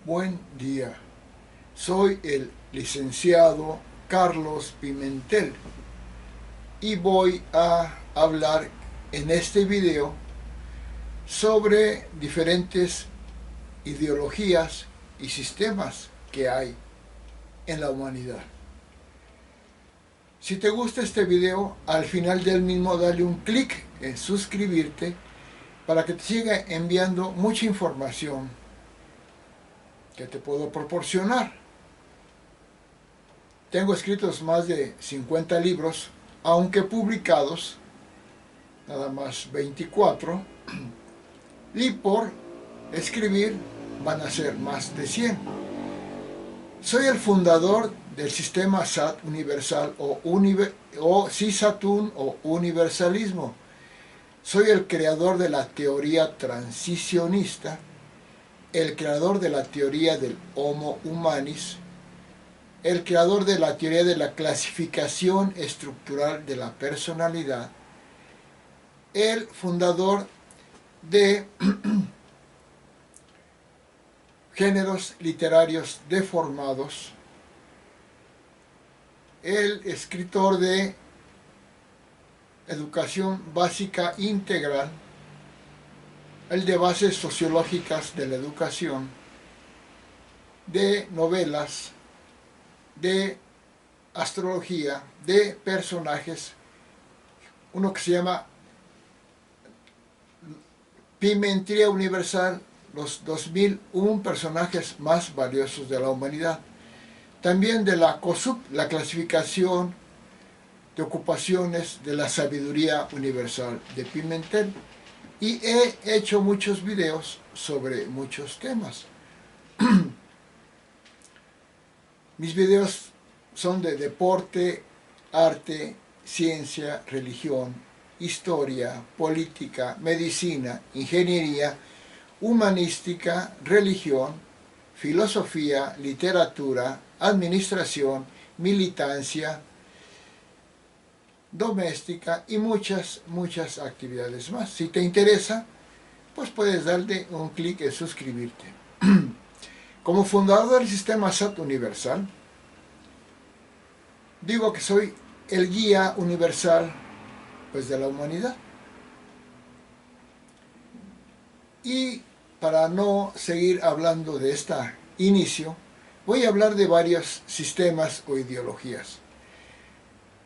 Buen día, soy el licenciado Carlos Pimentel y voy a hablar en este video sobre diferentes ideologías y sistemas que hay en la humanidad. Si te gusta este video, al final del mismo dale un clic en suscribirte para que te siga enviando mucha información que te puedo proporcionar. Tengo escritos más de 50 libros, aunque publicados nada más 24, y por escribir van a ser más de 100. Soy el fundador del sistema SAT universal o CISATUN o universalismo. Soy el creador de la teoría transicionista, el creador de la teoría del Homo Humanis, el creador de la teoría de la clasificación estructural de la personalidad, el fundador de géneros literarios deformados, el escritor de educación básica integral, el de bases sociológicas de la educación, de novelas, de astrología, de personajes, uno que se llama Pimentría Universal, los 2001 personajes más valiosos de la humanidad. También de la COSUP, la clasificación de ocupaciones de la sabiduría universal de Pimentel. Y he hecho muchos videos sobre muchos temas. Mis videos son de deporte, arte, ciencia, religión, historia, política, medicina, ingeniería, humanística, religión, filosofía, literatura, administración, militancia, doméstica y muchas actividades más. Si te interesa, pues puedes darle un clic en suscribirte. Como fundador del sistema SAT universal, digo que soy el guía universal pues, de la humanidad. Y para no seguir hablando de este inicio, voy a hablar de varios sistemas o ideologías.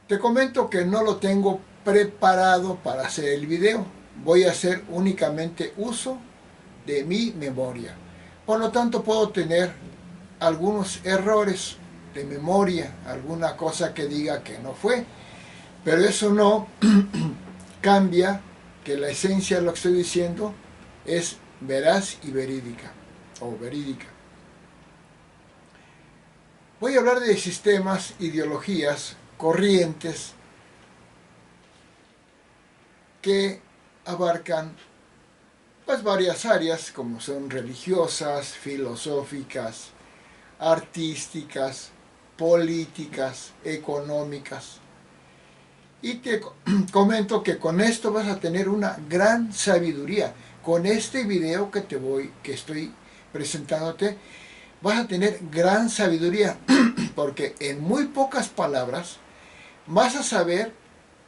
Te comento que no lo tengo preparado para hacer el video. Voy a hacer únicamente uso de mi memoria. Por lo tanto, puedo tener algunos errores de memoria, alguna cosa que diga que no fue. Pero eso no cambia que la esencia de lo que estoy diciendo es veraz y verídica, o verídica. Voy a hablar de sistemas, ideologías, corrientes que abarcan pues varias áreas como son religiosas, filosóficas, artísticas, políticas, económicas. Y te comento que con esto vas a tener una gran sabiduría. Con este video que estoy presentándote, vas a tener gran sabiduría, porque en muy pocas palabras vas a saber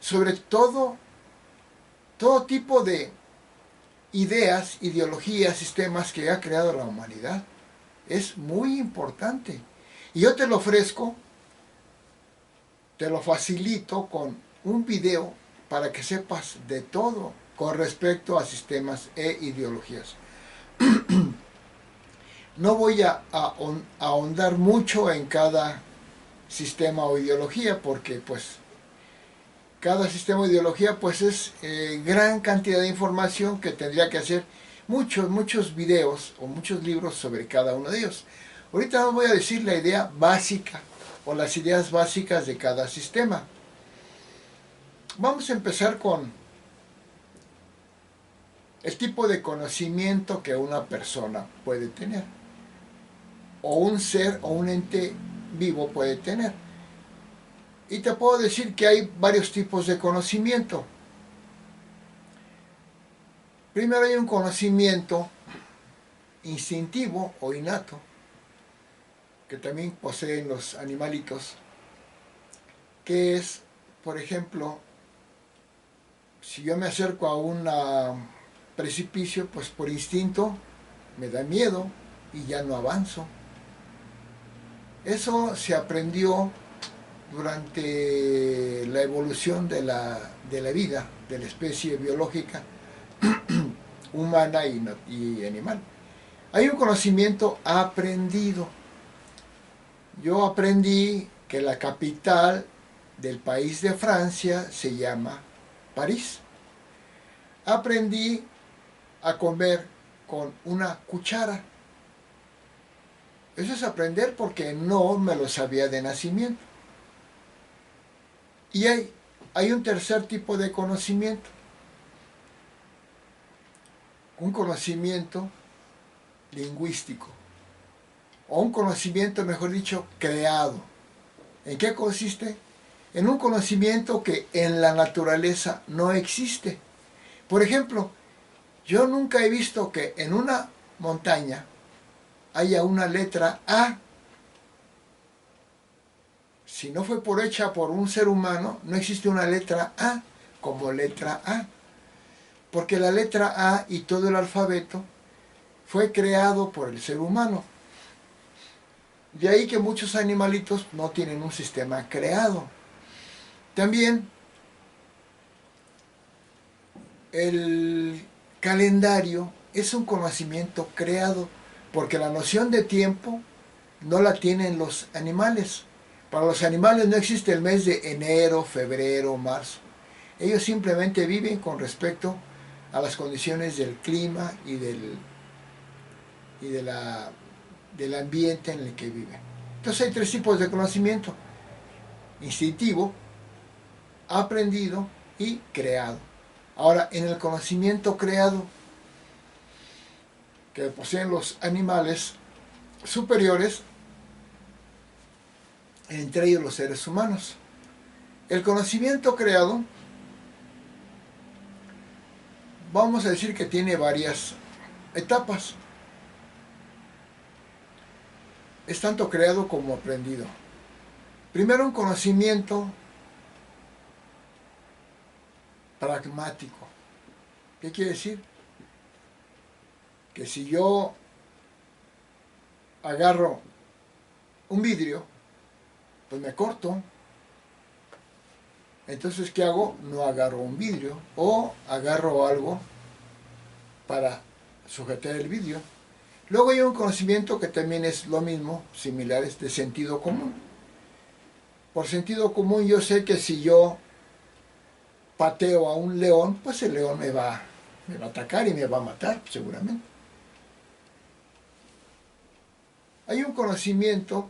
sobre todo tipo de ideas, ideologías, sistemas que ha creado la humanidad. Es muy importante. Y yo te lo ofrezco, te lo facilito con un video para que sepas de todo con respecto a sistemas e ideologías. No voy a ahondar mucho en cada sistema o ideología porque pues cada sistema o ideología pues es gran cantidad de información que tendría que hacer muchos videos o muchos libros sobre cada uno de ellos. Ahorita os voy a decir la idea básica o las ideas básicas de cada sistema. Vamos a empezar con el tipo de conocimiento que una persona puede tener, o un ser o un ente vivo puede tener. Y te puedo decir que hay varios tipos de conocimiento. Primero hay un conocimiento instintivo o innato, que también poseen los animalitos, que es, por ejemplo, si yo me acerco a un precipicio, pues por instinto me da miedo y ya no avanzo. Eso se aprendió durante la evolución de la vida, de la especie biológica humana y animal. Hay un conocimiento aprendido. Yo aprendí que la capital del país de Francia se llama París. Aprendí a comer con una cuchara. Eso es aprender porque no me lo sabía de nacimiento. Y hay un tercer tipo de conocimiento. Un conocimiento lingüístico. O un conocimiento, mejor dicho, creado. ¿En qué consiste? En un conocimiento que en la naturaleza no existe. Por ejemplo, yo nunca he visto que en una montaña haya una letra A. Si no fue hecha por un ser humano, no existe una letra A como letra A. Porque la letra A y todo el alfabeto fue creado por el ser humano. De ahí que muchos animalitos no tienen un sistema creado. También el calendario es un conocimiento creado, porque la noción de tiempo no la tienen los animales. Para los animales no existe el mes de enero, febrero, marzo. Ellos simplemente viven con respecto a las condiciones del clima y del ambiente en el que viven. Entonces hay tres tipos de conocimiento: instintivo, aprendido y creado. Ahora, en el conocimiento creado que poseen los animales superiores, entre ellos los seres humanos, el conocimiento creado, vamos a decir que tiene varias etapas. Es tanto creado como aprendido. Primero, un conocimiento pragmático. ¿Qué quiere decir? Que si yo agarro un vidrio, pues me corto. Entonces, ¿qué hago? No agarro un vidrio, o agarro algo para sujetar el vidrio. Luego hay un conocimiento que también es lo mismo, similar, es de sentido común. Por sentido común yo sé que si yo pateo a un león, pues el león me va a atacar y me va a matar, seguramente. Hay un conocimiento,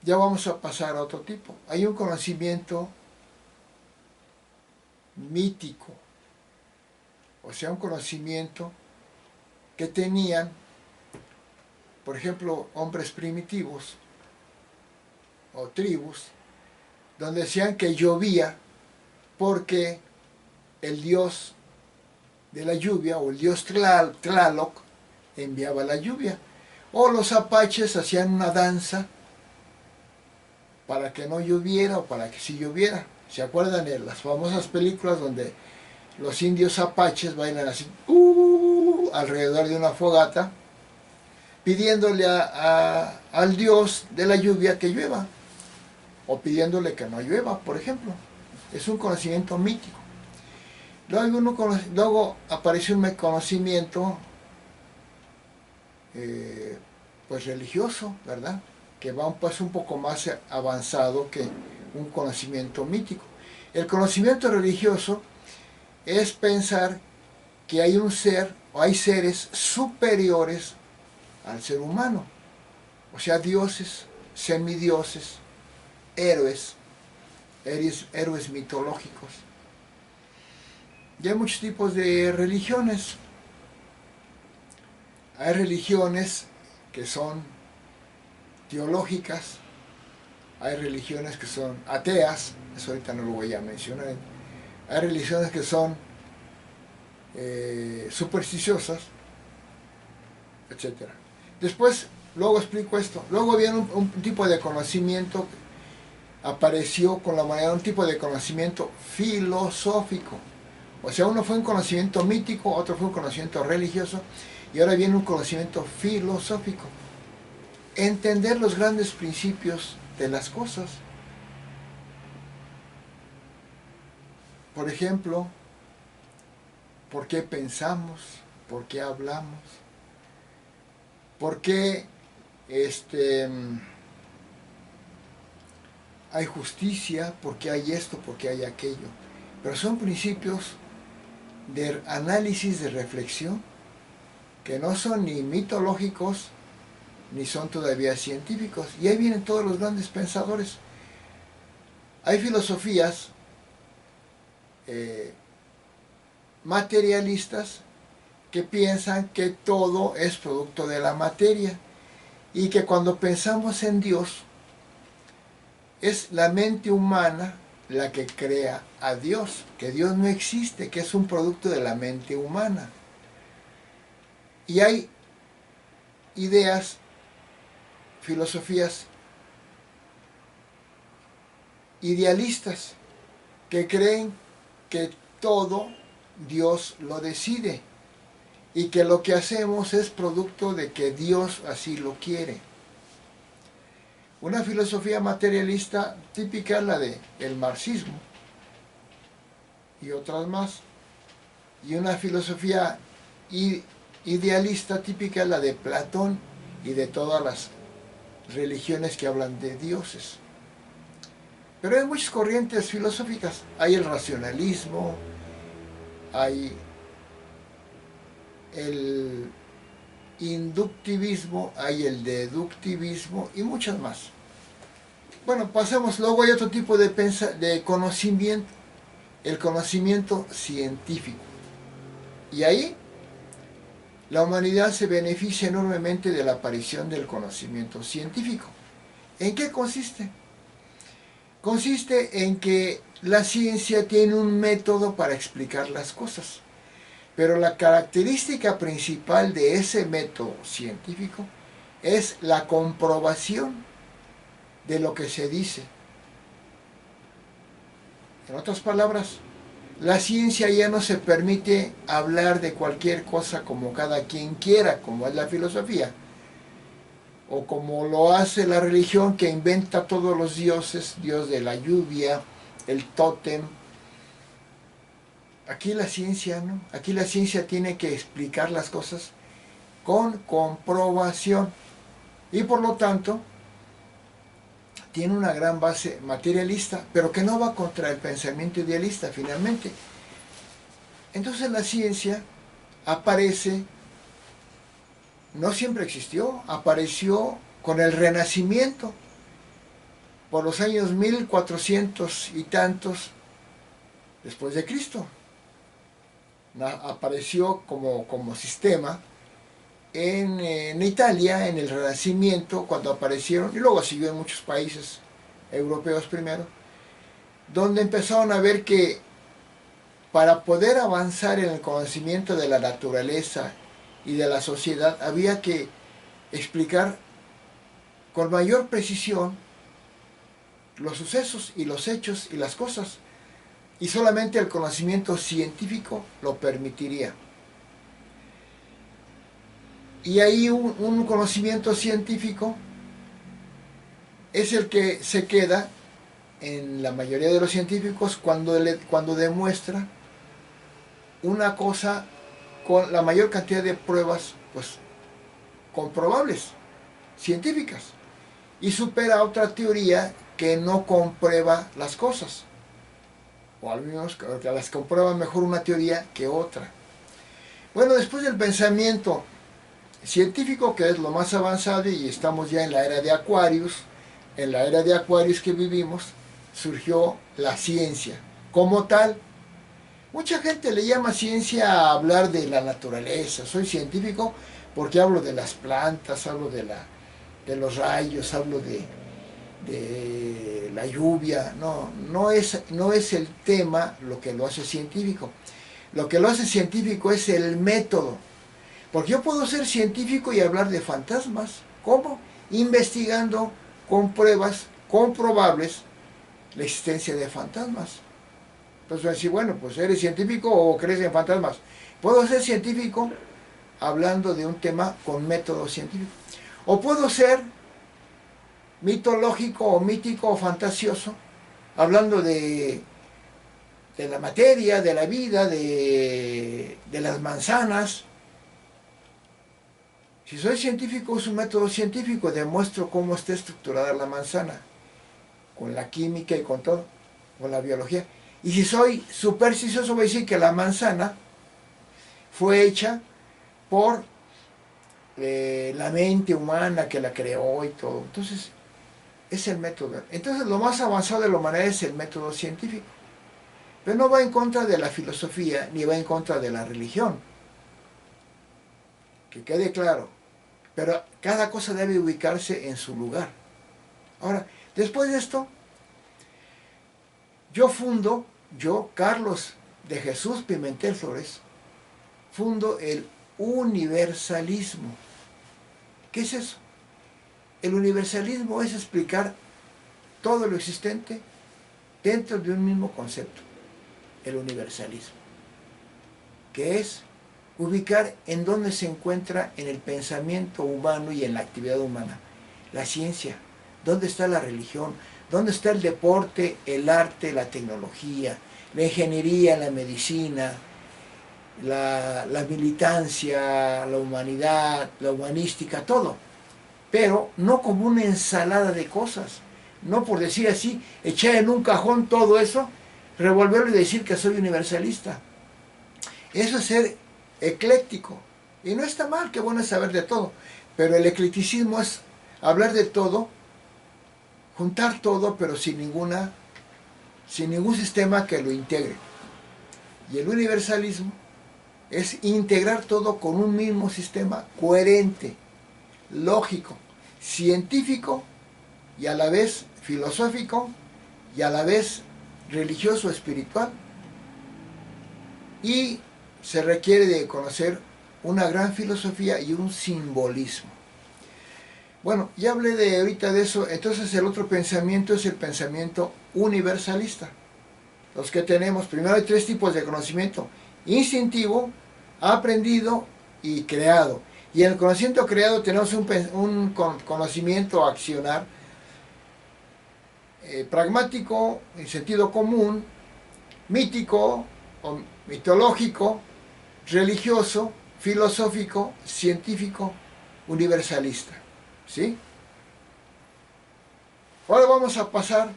ya vamos a pasar a otro tipo, hay un conocimiento mítico, o sea, un conocimiento que tenían, por ejemplo, hombres primitivos o tribus, donde decían que llovía porque el dios de la lluvia, o el dios Tlaloc, enviaba la lluvia. O los apaches hacían una danza para que no lloviera o para que sí lloviera. ¿Se acuerdan de las famosas películas donde los indios apaches bailan así alrededor de una fogata, pidiéndole al dios de la lluvia que llueva, o pidiéndole que no llueva, por ejemplo? Es un conocimiento mítico. Luego aparece un conocimiento pues religioso, ¿verdad? Que va un paso un poco más avanzado que un conocimiento mítico. El conocimiento religioso es pensar que hay un ser o hay seres superiores al ser humano, o sea, dioses, semidioses, héroes mitológicos. Y hay muchos tipos de religiones. Hay religiones que son teológicas, hay religiones que son ateas, eso ahorita no lo voy a mencionar. Hay religiones que son supersticiosas, etc. Después Luego explico esto. Luego viene un tipo de conocimiento, apareció con la humanidad un tipo de conocimiento filosófico. O sea, uno fue un conocimiento mítico, otro fue un conocimiento religioso, y ahora viene un conocimiento filosófico. Entender los grandes principios de las cosas. Por ejemplo, ¿por qué pensamos? ¿Por qué hablamos? ¿Por qué hay justicia? ¿Por qué hay esto? ¿Por qué hay aquello? Pero son principios de análisis, de reflexión, que no son ni mitológicos, ni son todavía científicos. Y ahí vienen todos los grandes pensadores. Hay filosofías materialistas que piensan que todo es producto de la materia y que cuando pensamos en Dios es la mente humana la que crea a Dios, que Dios no existe, que es un producto de la mente humana. Y hay ideas, filosofías idealistas que creen que todo Dios lo decide y que lo que hacemos es producto de que Dios así lo quiere. Una filosofía materialista típica es la del marxismo y otras más. Y una filosofía idealista típica es la de Platón y de todas las religiones que hablan de dioses. Pero hay muchas corrientes filosóficas. Hay el racionalismo, hay el inductivismo, hay el deductivismo y muchas más. Bueno, pasemos, luego hay otro tipo de conocimiento, el conocimiento científico. Y ahí la humanidad se beneficia enormemente de la aparición del conocimiento científico. ¿En qué consiste? Consiste en que la ciencia tiene un método para explicar las cosas. Pero la característica principal de ese método científico es la comprobación de lo que se dice. En otras palabras, la ciencia ya no se permite hablar de cualquier cosa como cada quien quiera, como es la filosofía, o como lo hace la religión que inventa todos los dioses, dios de la lluvia, el tótem. Aquí la ciencia no, aquí la ciencia tiene que explicar las cosas con comprobación y por lo tanto tiene una gran base materialista, pero que no va contra el pensamiento idealista finalmente. Entonces la ciencia aparece, no siempre existió, apareció con el Renacimiento, por los años 1400 y tantos después de Cristo. Apareció como sistema en Italia, en el Renacimiento, cuando aparecieron, y luego siguió en muchos países europeos primero, donde empezaron a ver que para poder avanzar en el conocimiento de la naturaleza y de la sociedad había que explicar con mayor precisión los sucesos y los hechos y las cosas, y solamente el conocimiento científico lo permitiría. Y ahí un conocimiento científico es el que se queda en la mayoría de los científicos cuando demuestra una cosa con la mayor cantidad de pruebas pues comprobables, científicas, y supera otra teoría que no comprueba las cosas, o al menos que las comprueba mejor una teoría que otra. Bueno, después del pensamiento científico, que es lo más avanzado, y estamos ya en la era de Aquarius, en la era de Aquarius que vivimos, surgió la ciencia como tal. Mucha gente le llama ciencia a hablar de la naturaleza. Soy científico porque hablo de las plantas, hablo de los rayos, hablo de la lluvia. No es el tema lo que lo hace científico. Lo que lo hace científico es el método. Porque yo puedo ser científico y hablar de fantasmas, ¿Cómo? Investigando con pruebas comprobables la existencia de fantasmas. Entonces, decir, bueno, pues ¿eres científico o crees en fantasmas? Puedo ser científico hablando de un tema con método científico. O puedo ser mitológico o mítico o fantasioso, hablando de la materia, de la vida, de las manzanas. Si soy científico, uso un método científico, demuestro cómo está estructurada la manzana, con la química y con todo, con la biología. Y si soy supersticioso, voy a decir que la manzana fue hecha por la mente humana que la creó y todo. Entonces, es el método. Entonces, lo más avanzado de la humanidad es el método científico. Pero no va en contra de la filosofía, ni va en contra de la religión. Que quede claro. Pero cada cosa debe ubicarse en su lugar. Ahora, después de esto, yo, Carlos de Jesús Pimentel Flores, fundo el universalismo. ¿Qué es eso? El universalismo es explicar todo lo existente dentro de un mismo concepto. El universalismo. Que es ubicar en dónde se encuentra en el pensamiento humano y en la actividad humana la ciencia, dónde está la religión, dónde está el deporte, el arte, la tecnología, la ingeniería, la medicina, la militancia, la humanidad, la humanística, todo. Pero no como una ensalada de cosas, no por decir así, echar en un cajón todo eso, revolverlo y decir que soy universalista. Eso es ser ecléctico. Y no está mal, qué bueno es saber de todo. Pero el eclecticismo es hablar de todo, juntar todo, pero sin ningún sistema que lo integre. Y el universalismo es integrar todo con un mismo sistema coherente, lógico, científico y a la vez filosófico y a la vez religioso espiritual. Y se requiere de conocer una gran filosofía y un simbolismo. Bueno, ya hablé ahorita de eso, entonces el otro pensamiento es el pensamiento universalista. Los que tenemos, primero hay tres tipos de conocimiento: instintivo, aprendido y creado. Y en el conocimiento creado tenemos un conocimiento accionar pragmático, en sentido común, mítico o mitológico, religioso, filosófico, científico, universalista. ¿Sí? Ahora vamos a pasar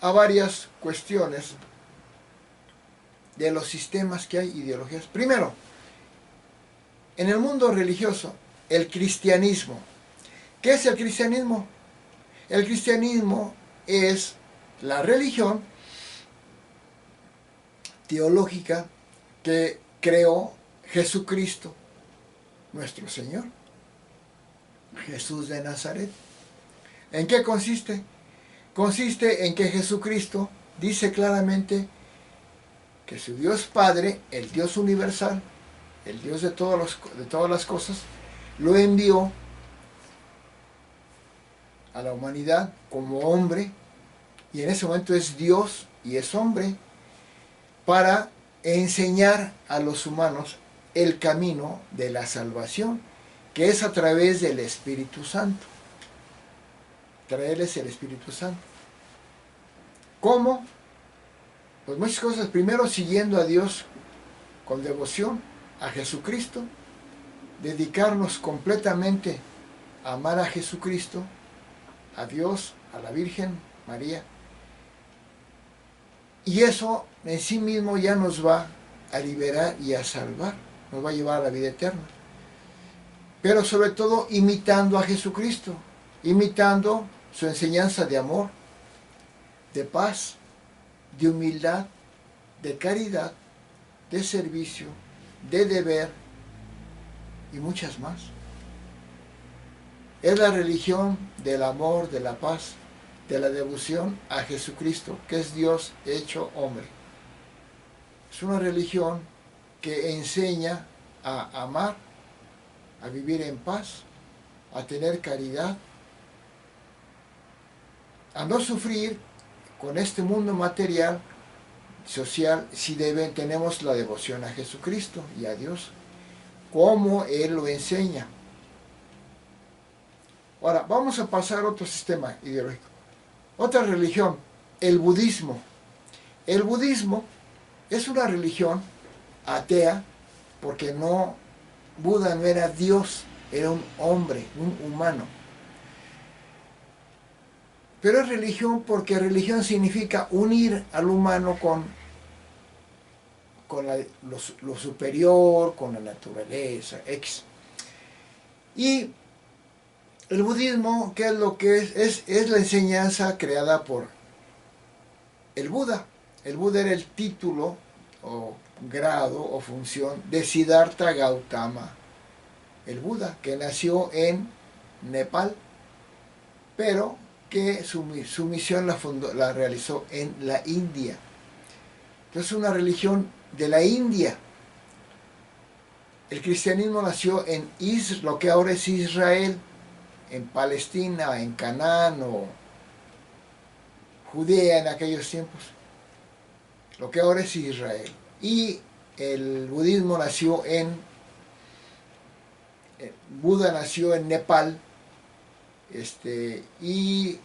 a varias cuestiones de los sistemas que hay, ideologías. Primero, en el mundo religioso, el cristianismo. ¿Qué es el cristianismo? El cristianismo es la religión teológica que creó Jesucristo, nuestro Señor, Jesús de Nazaret. ¿En qué consiste? Consiste en que Jesucristo dice claramente que su Dios Padre, el Dios universal, el Dios de todas las cosas, lo envió a la humanidad como hombre, y en ese momento es Dios y es hombre, para enseñar a los humanos el camino de la salvación, que es a través del Espíritu Santo. Traerles el Espíritu Santo. ¿Cómo? Pues muchas cosas. Primero, siguiendo a Dios con devoción, a Jesucristo, dedicarnos completamente a amar a Jesucristo, a Dios, a la Virgen María. Y eso en sí mismo ya nos va a liberar y a salvar, nos va a llevar a la vida eterna. Pero sobre todo imitando a Jesucristo, imitando su enseñanza de amor, de paz, de humildad, de caridad, de servicio, de deber y muchas más. Es la religión del amor, de la paz, de la devoción a Jesucristo, que es Dios hecho hombre. Es una religión que enseña a amar, a vivir en paz, a tener caridad, a no sufrir con este mundo material, social, si tenemos la devoción a Jesucristo y a Dios, como Él lo enseña. Ahora, vamos a pasar a otro sistema ideológico. Otra religión, el budismo. El budismo es una religión atea, porque Buda no era Dios, era un hombre, un humano. Pero es religión porque religión significa unir al humano con lo superior, con la naturaleza, X. Y el budismo, ¿qué es lo que es? Es la enseñanza creada por el Buda. El Buda era el título o grado o función de Siddhartha Gautama, el Buda, que nació en Nepal, pero que su misión la realizó en la India. Entonces, una religión de la India. El cristianismo nació en lo que ahora es Israel, en Palestina, en Canaán o Judea en aquellos tiempos, lo que ahora es Israel. Y el budismo Buda nació en Nepal, y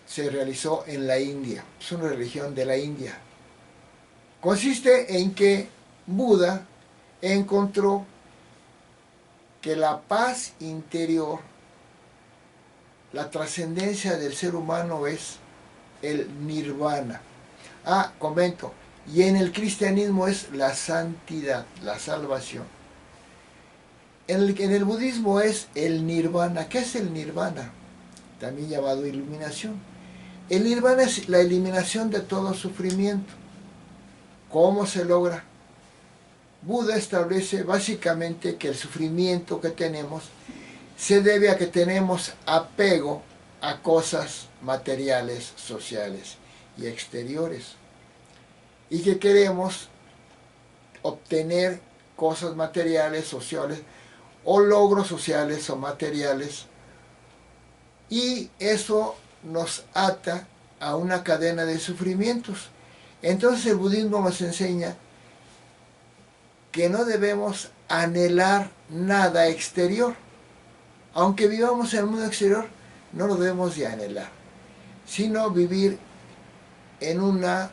se realizó en la India. Es una religión de la India. Consiste en que Buda encontró que la paz interior, la trascendencia del ser humano es el nirvana. Comento, y en el cristianismo es la santidad, la salvación. En el budismo es el nirvana. ¿Qué es el nirvana? También llamado iluminación. El nirvana es la eliminación de todo sufrimiento. ¿Cómo se logra? Buda establece básicamente que el sufrimiento que tenemos se debe a que tenemos apego a cosas materiales, sociales y exteriores, y que queremos obtener cosas materiales, sociales, o logros sociales o materiales, y eso nos ata a una cadena de sufrimientos. Entonces el budismo nos enseña que no debemos anhelar nada exterior. Aunque vivamos en el mundo exterior, no lo debemos de anhelar, sino vivir en una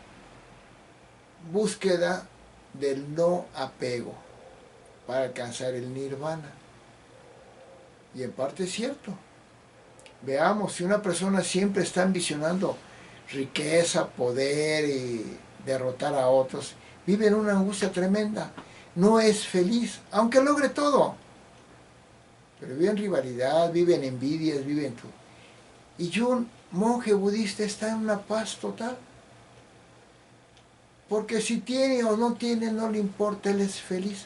búsqueda del no apego para alcanzar el nirvana. Y en parte es cierto. Veamos, si una persona siempre está ambicionando riqueza, poder y derrotar a otros, vive en una angustia tremenda, no es feliz, aunque logre todo. Pero vive en rivalidad, vive en envidias, vive en todo. Y un monje budista está en una paz total. Porque si tiene o no tiene, no le importa, él es feliz.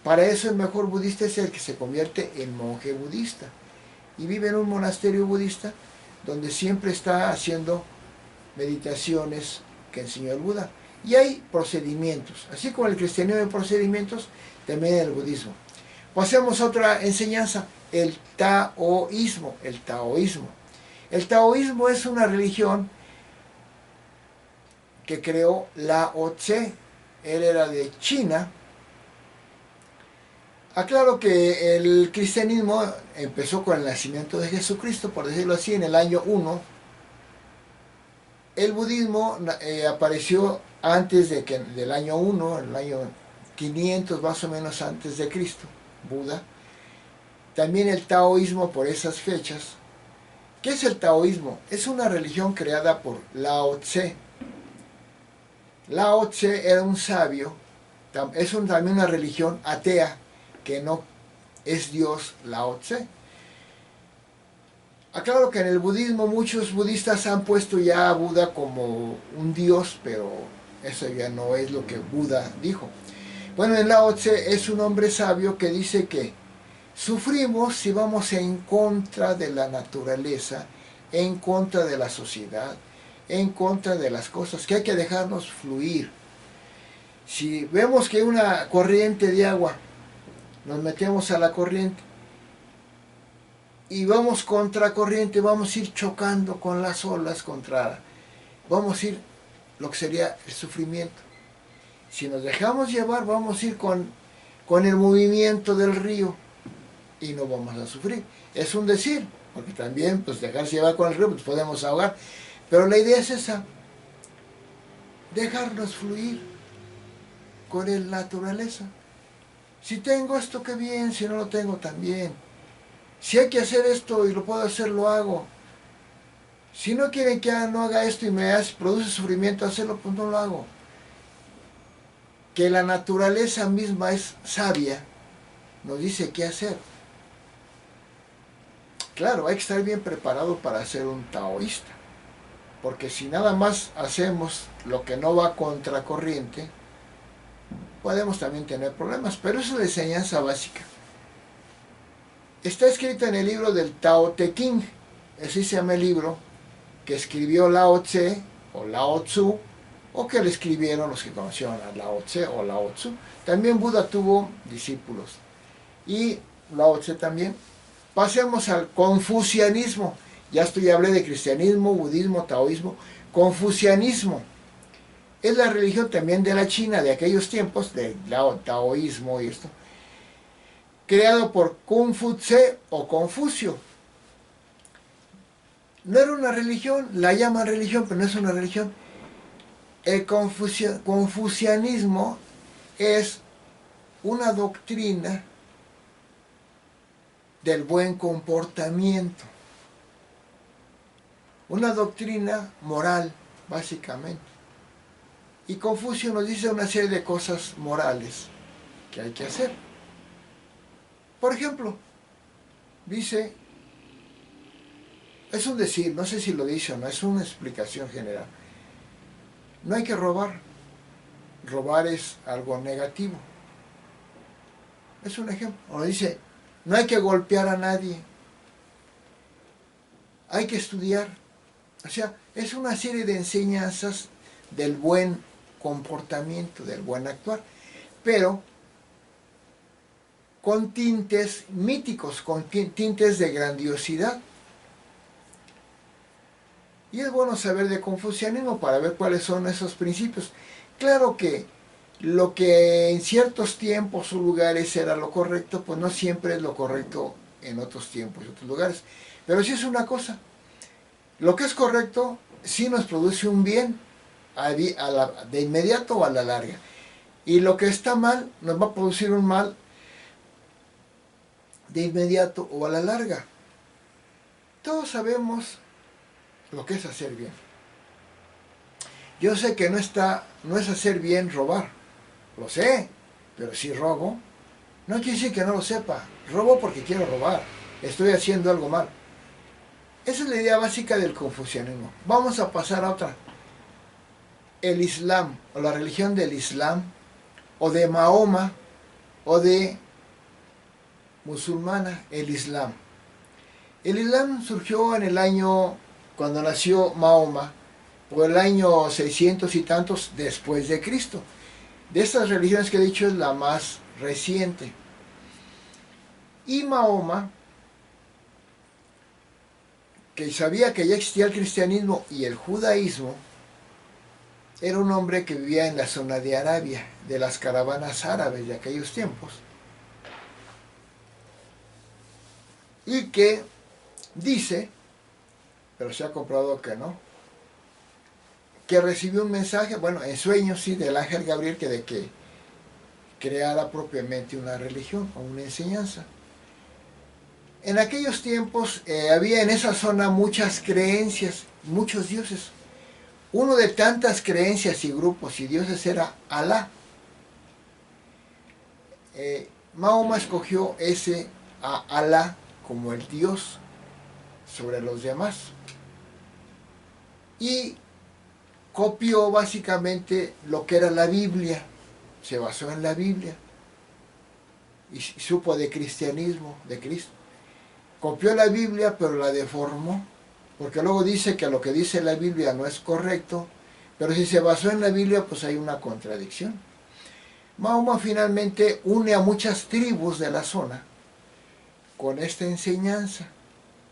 Para eso el mejor budista es el que se convierte en monje budista. Y vive en un monasterio budista donde siempre está haciendo meditaciones que enseñó el Buda. Y hay procedimientos. Así como el cristianismo hay procedimientos, también el budismo. Pasemos a otra enseñanza, el taoísmo. El taoísmo es una religión que creó Lao Tse. Él era de China. Aclaro que el cristianismo empezó con el nacimiento de Jesucristo, por decirlo así, en el año 1. El budismo apareció antes del año 1, en el año 500 más o menos antes de Cristo, Buda. También el taoísmo por esas fechas. ¿Qué es el taoísmo? Es una religión creada por Lao Tse. Lao Tse era un sabio, es también una religión atea, que no es Dios Lao Tse. Aclaro que en el budismo muchos budistas han puesto ya a Buda como un dios, pero eso ya no es lo que Buda dijo. Bueno, en Lao Tse es un hombre sabio que dice que sufrimos si vamos en contra de la naturaleza, en contra de la sociedad, en contra de las cosas, que hay que dejarnos fluir. Si vemos que hay una corriente de agua, nos metemos a la corriente. y vamos contracorriente, vamos a ir chocando con las olas vamos a ir lo que sería el sufrimiento. Si nos dejamos llevar, vamos a ir con el movimiento del río y no vamos a sufrir. Es un decir, porque también pues dejarse llevar con el río, pues podemos ahogar. Pero la idea es esa, dejarnos fluir con la naturaleza. Si tengo esto, qué bien, si no lo tengo, también. Si hay que hacer esto y lo puedo hacer, lo hago. Si no quieren que no haga esto y produce sufrimiento hacerlo, pues no lo hago. Que la naturaleza misma es sabia, nos dice qué hacer. Claro, hay que estar bien preparado para ser un taoísta, porque si nada más hacemos lo que no va contracorriente, podemos también tener problemas, pero eso es la enseñanza básica. Está escrito en el libro del Tao Te Ching, así se llama el libro, que escribió Lao Tse o Lao Tzu, o que le escribieron los que conocieron a Lao Tse o Lao Tzu. También Buda tuvo discípulos, y Lao Tse también. Pasemos al confucianismo. Ya hablé de cristianismo, budismo, taoísmo. Confucianismo es la religión también de la China de aquellos tiempos, del taoísmo y esto, creado por Kung Fu Tse o Confucio. No era una religión, la llaman religión, pero no es una religión. El confucianismo es una doctrina del buen comportamiento, una doctrina moral, básicamente. Y Confucio nos dice una serie de cosas morales que hay que hacer. Por ejemplo, dice, es un decir, no sé si lo dice o no, es una explicación general. No hay que robar. Robar es algo negativo. Es un ejemplo. O dice, no hay que golpear a nadie. Hay que estudiar. O sea, es una serie de enseñanzas del buen comportamiento, del buen actuar, pero con tintes míticos, con tintes de grandiosidad. Y es bueno saber de confucianismo para ver cuáles son esos principios. Claro que lo que en ciertos tiempos o lugares era lo correcto, pues no siempre es lo correcto en otros tiempos y otros lugares. Pero sí es una cosa, lo que es correcto sí nos produce un bien de inmediato o a la larga. Y lo que está mal nos va a producir un mal de inmediato o a la larga. Todos sabemos lo que es hacer bien. Yo sé que no es hacer bien robar, lo sé, pero si robo, no quiere decir que no lo sepa. Robo porque quiero robar, estoy haciendo algo mal. Esa es la idea básica del confucianismo. Vamos a pasar a otra. El Islam, o la religión del Islam, o de Mahoma, o de musulmana, el Islam. El Islam surgió en el año, cuando nació Mahoma, por el año 600 y tantos después de Cristo. De estas religiones que he dicho es la más reciente. Y Mahoma, que sabía que ya existía el cristianismo y el judaísmo, era un hombre que vivía en la zona de Arabia, de las caravanas árabes de aquellos tiempos, y que dice, pero se ha comprobado que no, que recibió un mensaje, bueno, en sueños sí, del ángel Gabriel, de que creara propiamente una religión o una enseñanza. En aquellos tiempos había en esa zona muchas creencias, muchos dioses. Uno de tantas creencias y grupos y dioses era Alá. Mahoma escogió a Alá como el Dios sobre los demás. Y copió básicamente lo que era la Biblia, se basó en la Biblia y supo de cristianismo, de Cristo. Copió la Biblia pero la deformó, porque luego dice que lo que dice la Biblia no es correcto, pero si se basó en la Biblia pues hay una contradicción. Mahoma finalmente une a muchas tribus de la zona con esta enseñanza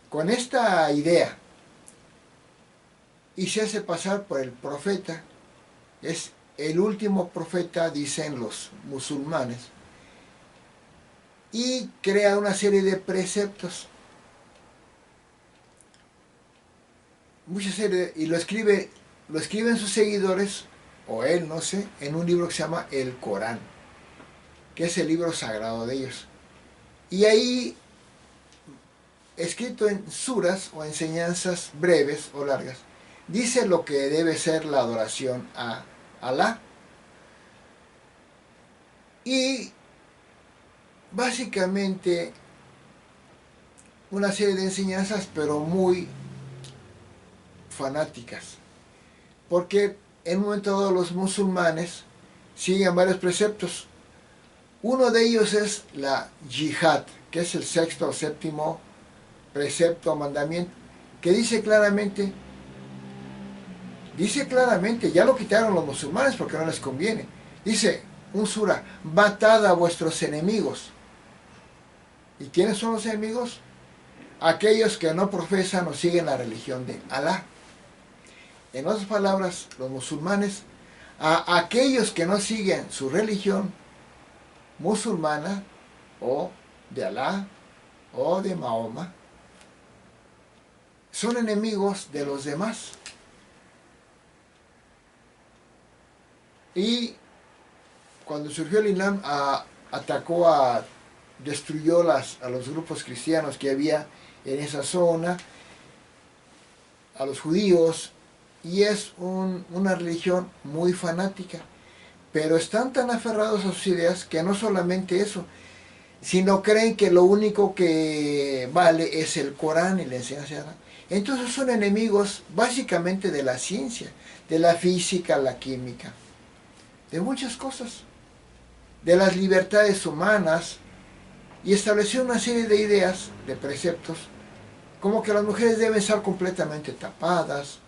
con esta idea y se hace pasar por el profeta. Es el último profeta, dicen los musulmanes, y crea una serie de preceptos, y lo escriben sus seguidores, o él, no sé, en un libro que se llama el Corán, que es el libro sagrado de ellos. Y ahí, escrito en suras o enseñanzas breves o largas, dice lo que debe ser la adoración a Alá. Y básicamente una serie de enseñanzas, pero muy fanáticas, porque en un momento dado los musulmanes siguen varios preceptos. Uno de ellos es la yihad, que es el sexto o séptimo precepto o mandamiento, que dice claramente, ya lo quitaron los musulmanes porque no les conviene. Dice un sura, matad a vuestros enemigos. ¿Y quiénes son los enemigos? Aquellos que no profesan o siguen la religión de Alá. En otras palabras, los musulmanes, a aquellos que no siguen su religión musulmana o de Alá o de Mahoma, son enemigos de los demás. Y cuando surgió el Islam, destruyó a los grupos cristianos que había en esa zona, a los judíos, y es una religión muy fanática, pero están tan aferrados a sus ideas que no solamente eso, sino creen que lo único que vale es el Corán y la enseñanza. Entonces son enemigos básicamente de la ciencia, de la física, la química, de muchas cosas, de las libertades humanas, y estableció una serie de ideas, de preceptos, como que las mujeres deben estar completamente tapadas,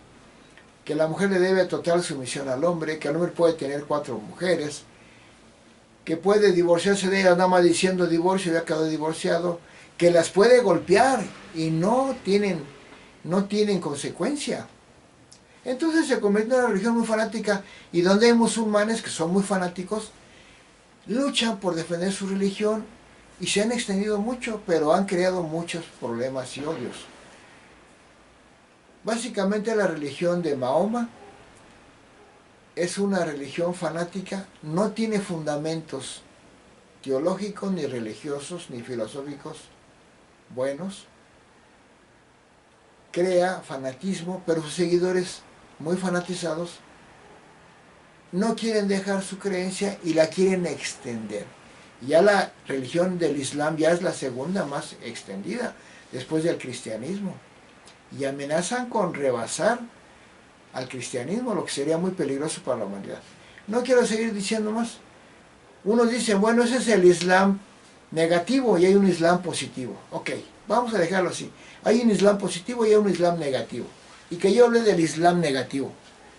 que la mujer le debe total sumisión al hombre, que el hombre puede tener 4 mujeres, que puede divorciarse de ellas nada más diciendo divorcio, ya quedó divorciado, que las puede golpear y no tienen consecuencia. Entonces se convirtió en una religión muy fanática, y donde hay musulmanes que son muy fanáticos, luchan por defender su religión y se han extendido mucho, pero han creado muchos problemas y odios. Básicamente la religión de Mahoma es una religión fanática, no tiene fundamentos teológicos, ni religiosos, ni filosóficos buenos, crea fanatismo, pero sus seguidores, muy fanatizados, no quieren dejar su creencia y la quieren extender. Ya la religión del Islam ya es la segunda más extendida después del cristianismo, y amenazan con rebasar al cristianismo, lo que sería muy peligroso para la humanidad. No quiero seguir diciendo más. Unos dicen, bueno, ese es el Islam negativo y hay un Islam positivo. Ok, vamos a dejarlo así. Hay un Islam positivo y hay un Islam negativo. Y que yo hable del Islam negativo.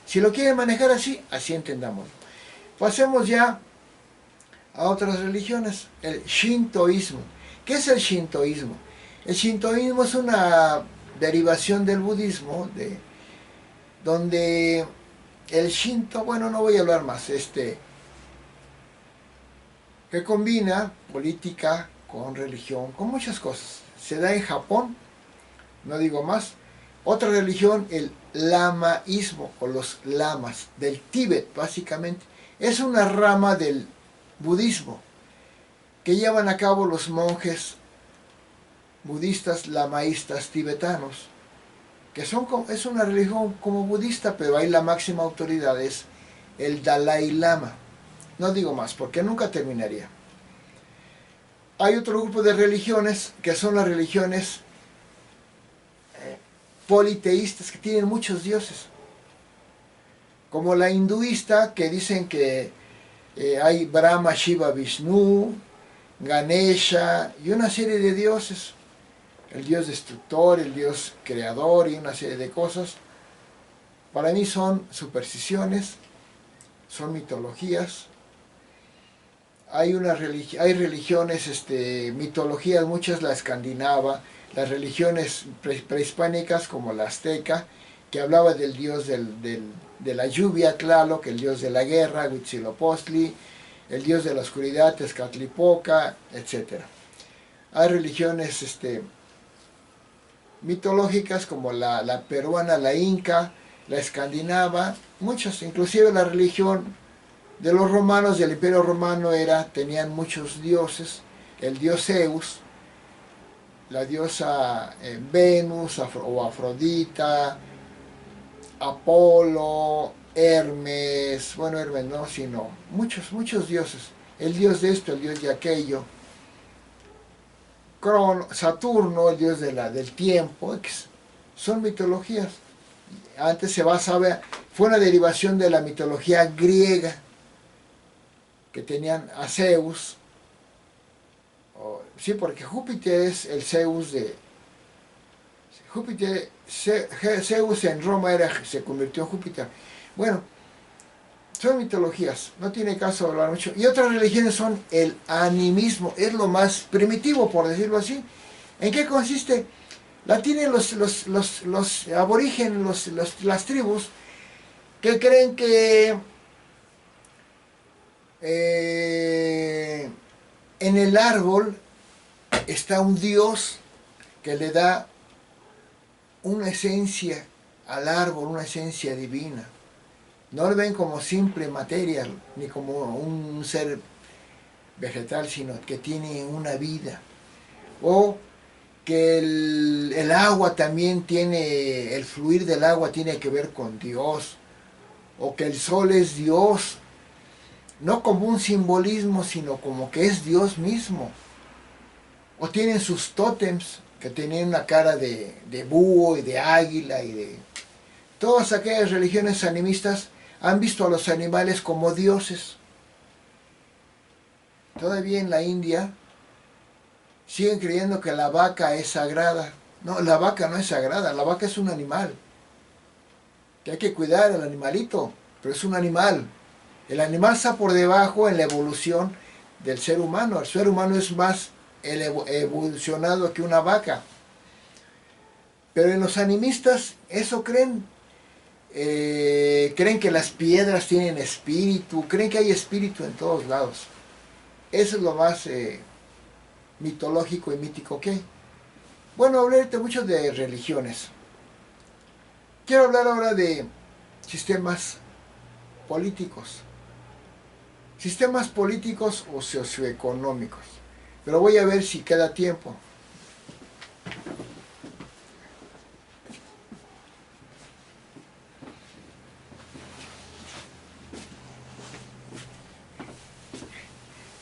Si lo quieren manejar así, así entendámoslo. Pasemos ya a otras religiones. El shintoísmo. ¿Qué es el shintoísmo? El shintoísmo es una derivación del budismo, donde el shinto, bueno, no voy a hablar más, que combina política con religión, con muchas cosas. Se da en Japón, no digo más. Otra religión, el lamaísmo, o los lamas, del Tíbet, básicamente. Es una rama del budismo que llevan a cabo los monjes budistas lamaístas tibetanos, que es una religión como budista, pero ahí la máxima autoridad es el Dalai Lama. No digo más, porque nunca terminaría. Hay otro grupo de religiones, que son las religiones politeístas, que tienen muchos dioses. Como la hinduista, que dicen que hay Brahma, Shiva, Vishnu, Ganesha, y una serie de dioses. El dios destructor, el dios creador y una serie de cosas. Para mí son supersticiones, son mitologías. Hay religiones, mitologías, muchas, la escandinava, las religiones prehispánicas como la azteca, que hablaba del dios de la lluvia, Tlaloc, el dios de la guerra, Huitzilopochtli, el dios de la oscuridad, Tezcatlipoca, etc. Hay religiones mitológicas como la peruana, la inca, la escandinava, muchas, inclusive la religión de los romanos, del Imperio Romano, tenían muchos dioses, el dios Zeus, la diosa Venus o Afrodita, Apolo, Hermes, bueno, Hermes no, sino muchos dioses, el dios de esto, el dios de aquello, Saturno, el dios del tiempo, son mitologías. Antes se basaba, fue una derivación de la mitología griega, que tenían a Zeus, sí, porque Júpiter es el Zeus de... Júpiter, Zeus en Roma se convirtió en Júpiter. Bueno, son mitologías, no tiene caso hablar mucho. Y otras religiones son el animismo, es lo más primitivo, por decirlo así. ¿En qué consiste? La tienen los aborígenes, las tribus, que creen que en el árbol está un Dios que le da una esencia al árbol, una esencia divina. No lo ven como simple materia, ni como un ser vegetal, sino que tiene una vida. O que el agua también tiene, el fluir del agua tiene que ver con Dios. O que el sol es Dios, no como un simbolismo, sino como que es Dios mismo. O tienen sus tótems, que tienen una cara de búho y de águila y de... Todas aquellas religiones animistas han visto a los animales como dioses. Todavía en la India siguen creyendo que la vaca es sagrada. No, la vaca no es sagrada, la vaca es un animal. Que hay que cuidar al animalito, pero es un animal. El animal está por debajo en la evolución del ser humano. El ser humano es más evolucionado que una vaca. Pero en los animistas eso creen. Creen que las piedras tienen espíritu, creen que hay espíritu en todos lados. Eso es lo más mitológico y mítico que hay. Bueno, hablé mucho de religiones. Quiero hablar ahora de sistemas políticos. Sistemas políticos o socioeconómicos. Pero voy a ver si queda tiempo.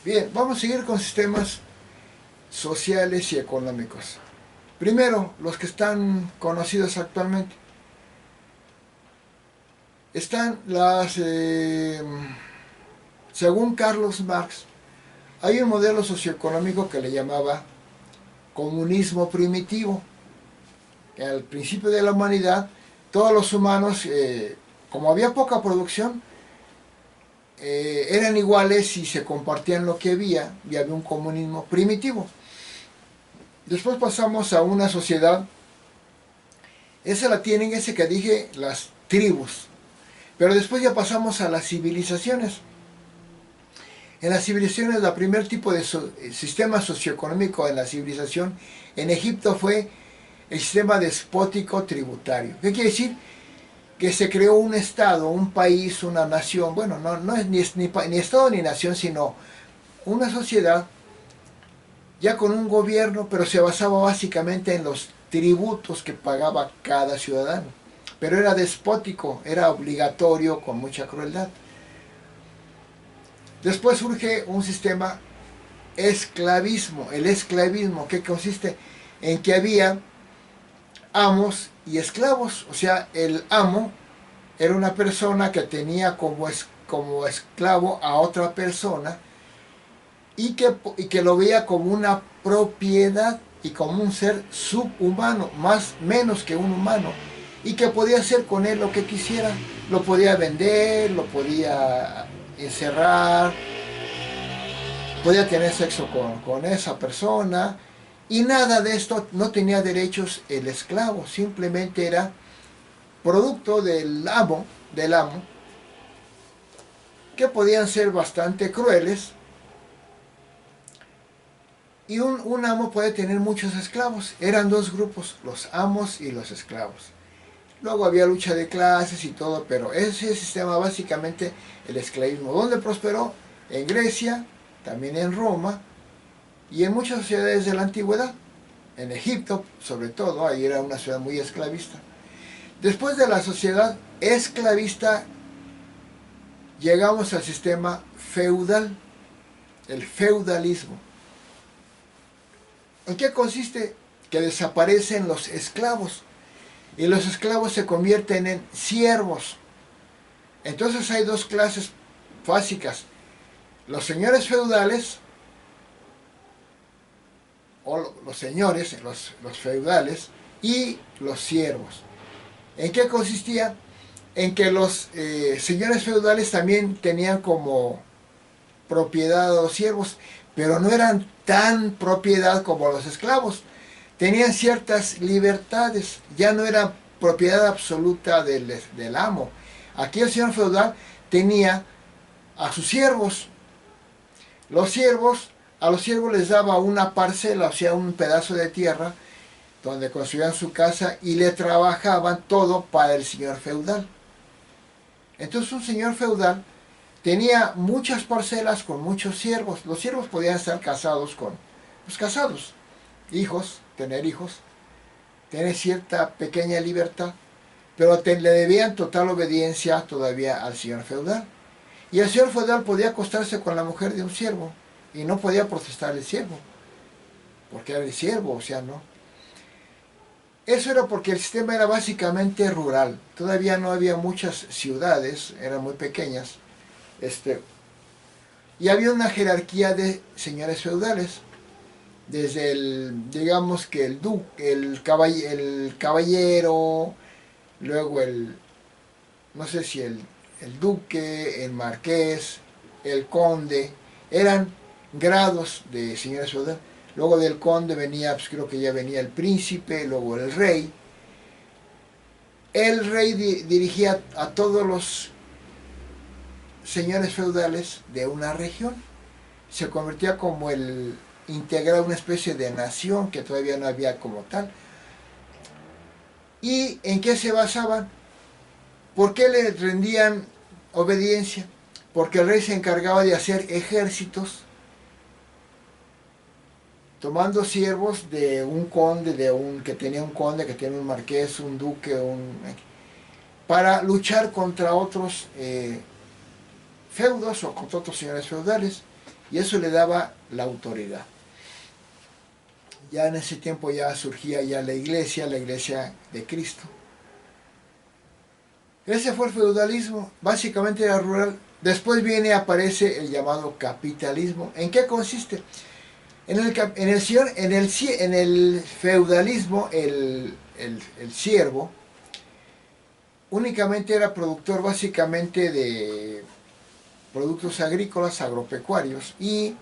Bien, vamos a seguir con sistemas sociales y económicos. Primero, los que están conocidos actualmente. Están según Carlos Marx, hay un modelo socioeconómico que le llamaba comunismo primitivo. Que al principio de la humanidad, todos los humanos, como había poca producción, eran iguales y se compartían lo que había, y había un comunismo primitivo. Después pasamos a una sociedad, esa la tienen, ese que dije, las tribus, pero después ya pasamos a las civilizaciones. En las civilizaciones, el primer tipo de sistema socioeconómico en la civilización en Egipto fue el sistema despótico tributario. ¿Qué quiere decir? Que se creó un estado, un país, una nación, bueno, no es ni estado ni nación, sino una sociedad ya con un gobierno, pero se basaba básicamente en los tributos que pagaba cada ciudadano. Pero era despótico, era obligatorio, con mucha crueldad. Después surge un sistema esclavismo. El esclavismo, que consiste en que había amos y esclavos. O sea, el amo era una persona que tenía como esclavo a otra persona y que lo veía como una propiedad y como un ser subhumano, menos que un humano, y que podía hacer con él lo que quisiera. Lo podía vender, lo podía encerrar, podía tener sexo con esa persona, Y nada de esto, no tenía derechos el esclavo, simplemente era producto del amo, que podían ser bastante crueles. Y un amo puede tener muchos esclavos. Eran dos grupos, los amos y los esclavos. Luego había lucha de clases y todo, pero ese sistema básicamente, el esclavismo. ¿Dónde prosperó? En Grecia, también en Roma y en muchas sociedades de la antigüedad. En Egipto, sobre todo, ahí era una ciudad muy esclavista. Después de la sociedad esclavista, llegamos al sistema feudal, el feudalismo. ¿En qué consiste? Que desaparecen los esclavos y los esclavos se convierten en siervos. Entonces hay dos clases básicas: los señores feudales, o los señores, los feudales, y los siervos. ¿En qué consistía? En que los señores feudales también tenían como propiedad a los siervos, pero no eran tan propiedad como los esclavos. Tenían ciertas libertades, ya no era propiedad absoluta del amo. Aquí el señor feudal tenía a sus siervos. A los siervos les daba una parcela, o sea, un pedazo de tierra, donde construían su casa y le trabajaban todo para el señor feudal. Entonces un señor feudal tenía muchas parcelas con muchos siervos. Los siervos podían estar casados hijos, tener cierta pequeña libertad, pero le debían total obediencia todavía al señor feudal. Y el señor feudal podía acostarse con la mujer de un siervo y no podía protestar el siervo, porque era el siervo, o sea, no. Eso era porque el sistema era básicamente rural. Todavía no había muchas ciudades, eran muy pequeñas. Y había una jerarquía de señores feudales. Desde digamos que el caballero, luego no sé si el duque, el marqués, el conde, eran grados de señores feudales. Luego del conde venía, pues creo que ya venía el príncipe, luego el rey. El rey dirigía a todos los señores feudales de una región. Se convertía como integraba una especie de nación que todavía no había como tal. ¿Y en qué se basaban? ¿Por qué le rendían obediencia? Porque el rey se encargaba de hacer ejércitos, tomando siervos de un conde, que tenía un marqués, un duque, para luchar contra otros feudos o contra otros señores feudales, y eso le daba la autoridad. Ya en ese tiempo ya surgía ya la iglesia de Cristo. Ese fue el feudalismo, básicamente era rural. Después aparece el llamado capitalismo. ¿En qué consiste? En el feudalismo, el siervo únicamente era productor básicamente de productos agrícolas, agropecuarios, y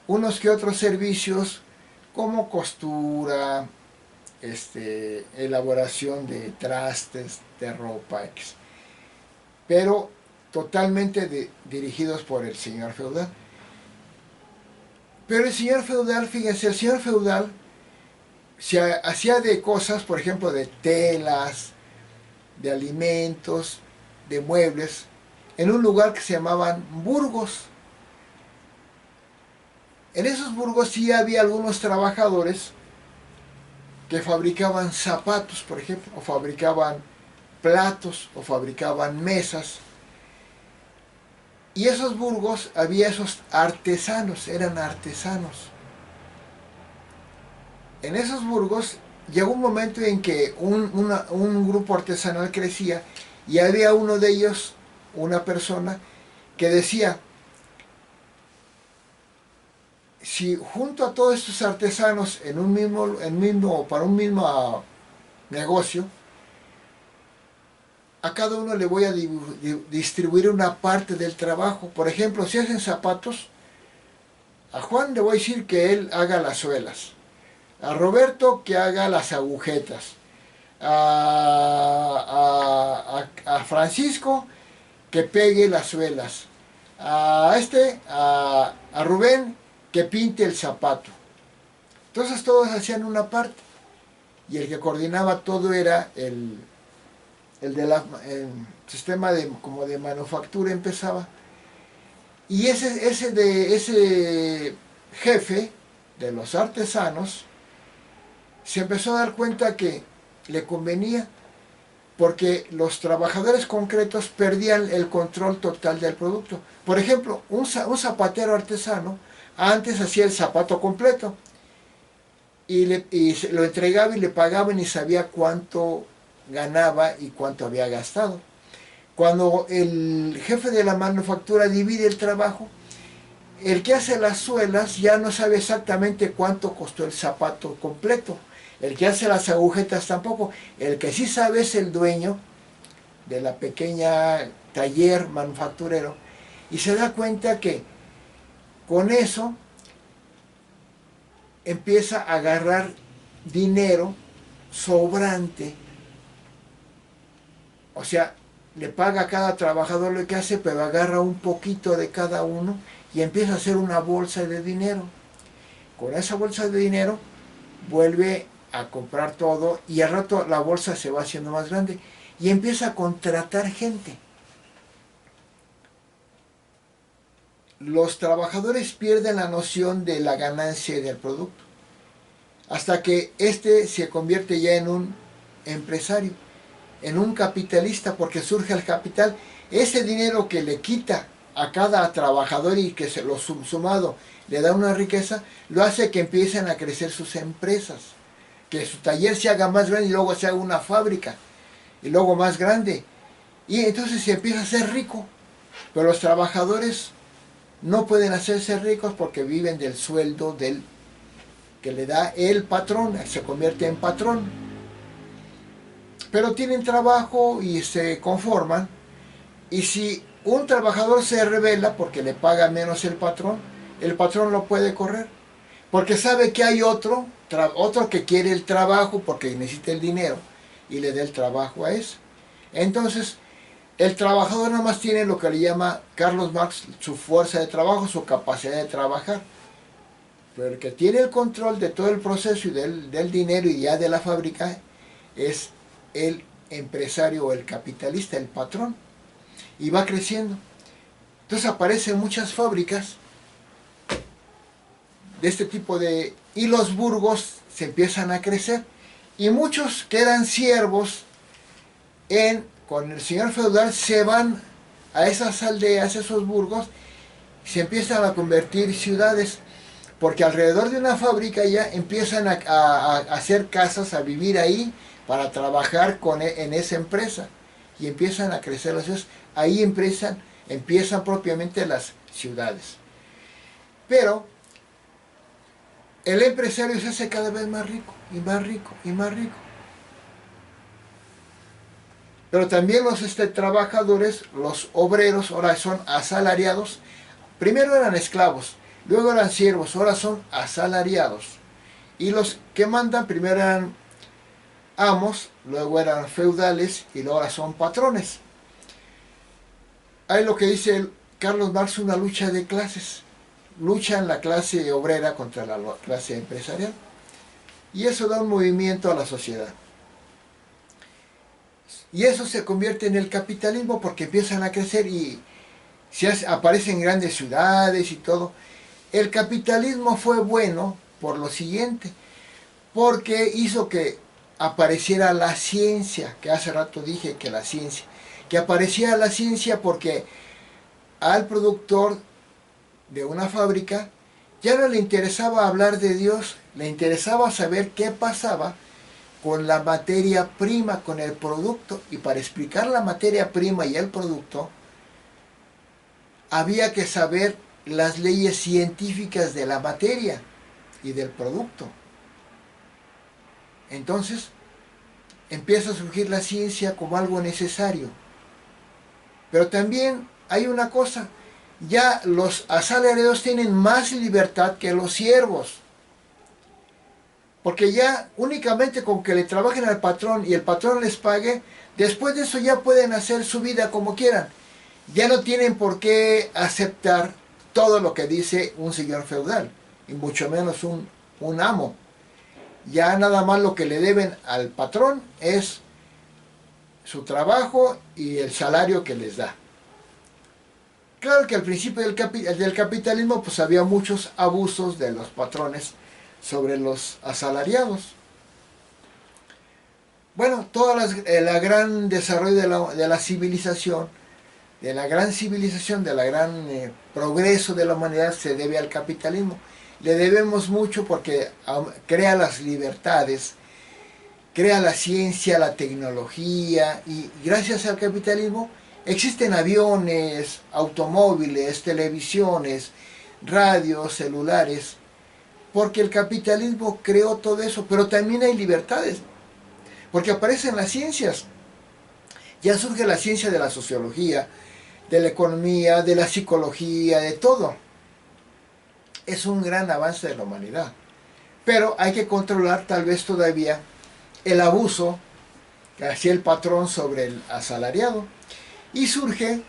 unos que otros servicios como costura, elaboración de trastes, de ropa, pero totalmente dirigidos por el señor feudal. Pero el señor feudal, fíjense, el señor feudal se hacía de cosas, por ejemplo, de telas, de alimentos, de muebles, en un lugar que se llamaban burgos. En esos burgos sí había algunos trabajadores que fabricaban zapatos, por ejemplo, o fabricaban platos, o fabricaban mesas. Y esos burgos había esos artesanos, eran artesanos. En esos burgos llegó un momento en que un grupo artesanal crecía y había uno de ellos, una persona, que decía: si junto a todos estos artesanos para un mismo negocio, a cada uno le voy a distribuir una parte del trabajo. Por ejemplo, si hacen zapatos, a Juan le voy a decir que él haga las suelas, A Roberto que haga las agujetas. A Francisco que pegue las suelas. A Rubén que pinte el zapato. Entonces todos hacían una parte. Y el que coordinaba todo era el sistema como de manufactura empezaba. Y ese jefe de los artesanos se empezó a dar cuenta que le convenía porque los trabajadores concretos perdían el control total del producto. Por ejemplo, un zapatero artesano antes hacía el zapato completo y lo entregaba y le pagaban y sabía cuánto ganaba y cuánto había gastado. Cuando el jefe de la manufactura divide el trabajo, el que hace las suelas ya no sabe exactamente cuánto costó el zapato completo. El que hace las agujetas tampoco. El que sí sabe es el dueño de la pequeña taller manufacturero. Y se da cuenta que con eso empieza a agarrar dinero sobrante. O sea, le paga a cada trabajador lo que hace, pero agarra un poquito de cada uno y empieza a hacer una bolsa de dinero. Con esa bolsa de dinero vuelve a comprar todo y al rato la bolsa se va haciendo más grande y empieza a contratar gente. Los trabajadores pierden la noción de la ganancia del producto hasta que este se convierte ya en un empresario, en un capitalista, porque surge el capital. Ese dinero que le quita a cada trabajador y que se lo sumado le da una riqueza, lo hace que empiecen a crecer sus empresas, que su taller se haga más grande y luego se haga una fábrica y luego más grande, y entonces se empieza a ser rico. Pero los trabajadores no pueden hacerse ricos porque viven del sueldo que le da el patrón, se convierte en patrón. Pero tienen trabajo y se conforman, y si un trabajador se rebela porque le paga menos el patrón lo puede correr, porque sabe que hay otro que quiere el trabajo porque necesita el dinero y le da el trabajo a ese. Entonces, el trabajador nada más tiene lo que le llama Carlos Marx su fuerza de trabajo, su capacidad de trabajar. Pero el que tiene el control de todo el proceso y del dinero y ya de la fábrica es el empresario o el capitalista, el patrón. Y va creciendo. Entonces aparecen muchas fábricas de este tipo y los burgos se empiezan a crecer. Y muchos que eran siervos con el señor feudal se van a esas aldeas, esos burgos, y se empiezan a convertir ciudades, porque alrededor de una fábrica ya empiezan a hacer casas, a vivir ahí, para trabajar en esa empresa. Y empiezan a crecer las ciudades. Ahí empiezan propiamente las ciudades. Pero el empresario se hace cada vez más rico, y más rico, y más rico. Pero también los trabajadores, los obreros, ahora son asalariados. Primero eran esclavos, luego eran siervos, ahora son asalariados. Y los que mandan primero eran amos, luego eran feudales y ahora son patrones. Hay lo que dice Carlos Marx, una lucha de clases. Luchan la clase obrera contra la clase empresarial. Y eso da un movimiento a la sociedad. Y eso se convierte en el capitalismo porque empiezan a crecer y aparecen grandes ciudades y todo. El capitalismo fue bueno por lo siguiente, porque hizo que apareciera la ciencia, que hace rato dije que la ciencia, que apareciera la ciencia porque al productor de una fábrica ya no le interesaba hablar de Dios, le interesaba saber qué pasaba con la materia prima, con el producto. Y para explicar la materia prima y el producto, había que saber las leyes científicas de la materia y del producto. Entonces, empieza a surgir la ciencia como algo necesario. Pero también hay una cosa, ya los asalariados tienen más libertad que los siervos. Porque ya únicamente con que le trabajen al patrón y el patrón les pague, después de eso ya pueden hacer su vida como quieran. Ya no tienen por qué aceptar todo lo que dice un señor feudal, y mucho menos un amo. Ya nada más lo que le deben al patrón es su trabajo y el salario que les da. Claro que al principio del capitalismo pues había muchos abusos de los patrones sobre los asalariados. Bueno, la gran desarrollo de la civilización, de la gran civilización, de la gran progreso de la humanidad se debe al capitalismo. Le debemos mucho porque crea las libertades, crea la ciencia, la tecnología, y gracias al capitalismo existen aviones, automóviles, televisiones, radios, celulares, porque el capitalismo creó todo eso, pero también hay libertades, porque aparecen las ciencias. Ya surge la ciencia de la sociología, de la economía, de la psicología, de todo. Es un gran avance de la humanidad. Pero hay que controlar tal vez todavía el abuso que hacía el patrón sobre el asalariado. Y surge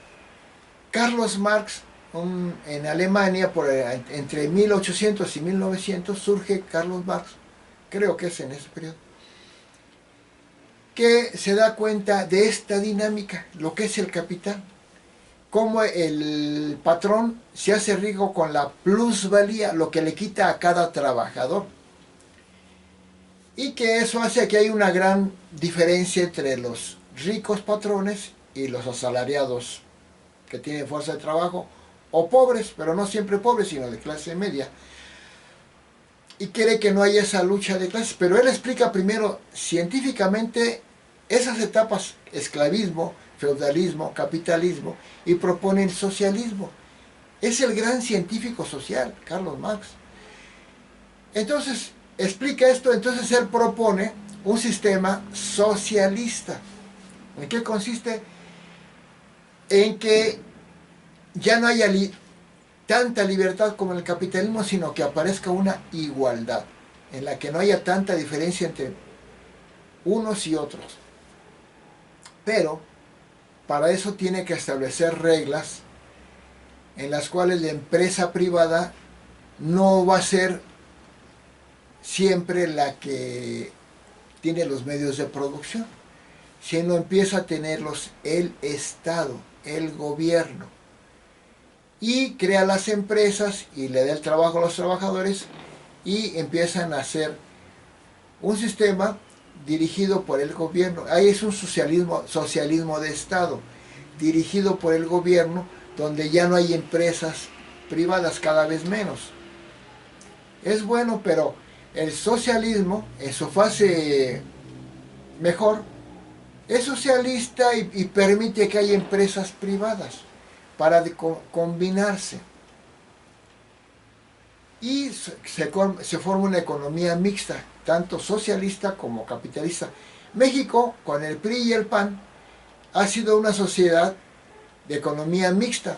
Carlos Marx en Alemania, entre 1800 y 1900, surge Carlos Marx, creo que es en ese periodo, que se da cuenta de esta dinámica, lo que es el capital, cómo el patrón se hace rico con la plusvalía, lo que le quita a cada trabajador. Y que eso hace que hay una gran diferencia entre los ricos patrones y los asalariados que tienen fuerza de trabajo, o pobres, pero no siempre pobres, sino de clase media. Y quiere que no haya esa lucha de clases, pero él explica primero científicamente esas etapas: esclavismo, feudalismo, capitalismo, y propone el socialismo. Es el gran científico social, Carlos Marx. Entonces, explica esto, entonces él propone un sistema socialista. ¿En qué consiste? En que ya no haya tanta libertad como en el capitalismo, sino que aparezca una igualdad, en la que no haya tanta diferencia entre unos y otros. Pero para eso tiene que establecer reglas en las cuales la empresa privada no va a ser siempre la que tiene los medios de producción, sino empieza a tenerlos el Estado, el gobierno, y crea las empresas y le da el trabajo a los trabajadores, y empiezan a hacer un sistema dirigido por el gobierno. Ahí es un socialismo de Estado, dirigido por el gobierno, donde ya no hay empresas privadas, cada vez menos. Es bueno, pero el socialismo, en su fase mejor, es socialista y permite que haya empresas privadas para combinarse. Y se forma una economía mixta, tanto socialista como capitalista. México, con el PRI y el PAN, ha sido una sociedad de economía mixta.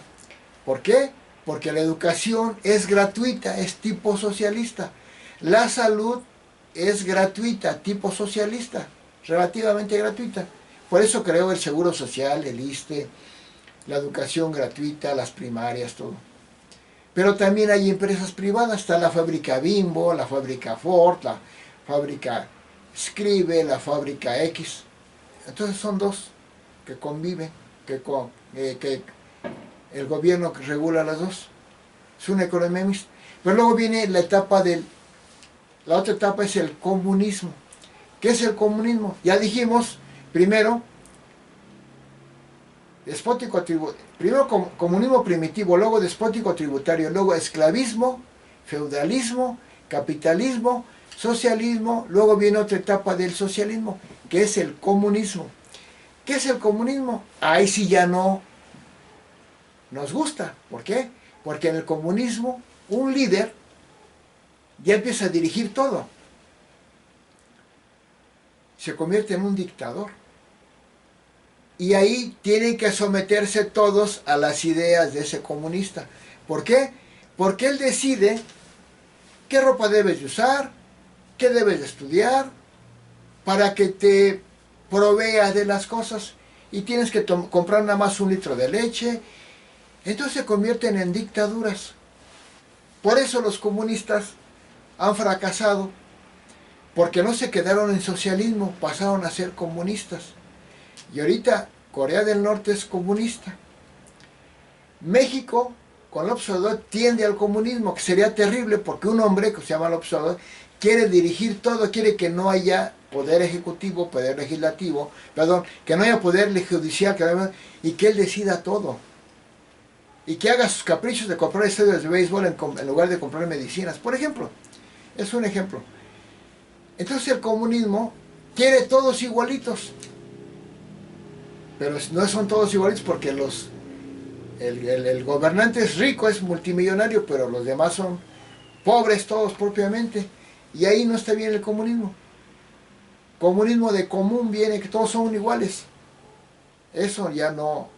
¿Por qué? Porque la educación es gratuita, es tipo socialista. La salud es gratuita, tipo socialista, relativamente gratuita. Por eso creó el Seguro Social, el ISSSTE, la educación gratuita, las primarias, todo. Pero también hay empresas privadas, está la fábrica Bimbo, la fábrica Ford, la fábrica Scribe, la fábrica X. Entonces son dos que conviven, que el gobierno regula las dos. Es una economía mixta. Pero luego viene la otra etapa es el comunismo. ¿Qué es el comunismo? Ya dijimos, primero, primero comunismo primitivo, luego despótico tributario, luego esclavismo, feudalismo, capitalismo, socialismo, luego viene otra etapa del socialismo, que es el comunismo. ¿Qué es el comunismo? Ahí sí ya no nos gusta. ¿Por qué? Porque en el comunismo un líder ya empieza a dirigir todo. Se convierte en un dictador. Y ahí tienen que someterse todos a las ideas de ese comunista. ¿Por qué? Porque él decide qué ropa debes de usar, qué debes de estudiar para que te provea de las cosas, y tienes que comprar nada más 1 litro de leche. Entonces se convierten en dictaduras. Por eso los comunistas han fracasado, porque no se quedaron en socialismo, pasaron a ser comunistas. Y ahorita Corea del Norte es comunista. México, con López Obrador, tiende al comunismo, que sería terrible, porque un hombre que se llama López Obrador quiere dirigir todo, quiere que no haya poder ejecutivo, poder legislativo, perdón, que no haya poder judicial, y que él decida todo. Y que haga sus caprichos de comprar estadios de béisbol en lugar de comprar medicinas, por ejemplo. Es un ejemplo. Entonces el comunismo quiere todos igualitos. Pero no son todos igualitos, porque el gobernante es rico, es multimillonario, pero los demás son pobres todos propiamente. Y ahí no está bien el comunismo. Comunismo de común viene que todos son iguales. Eso ya no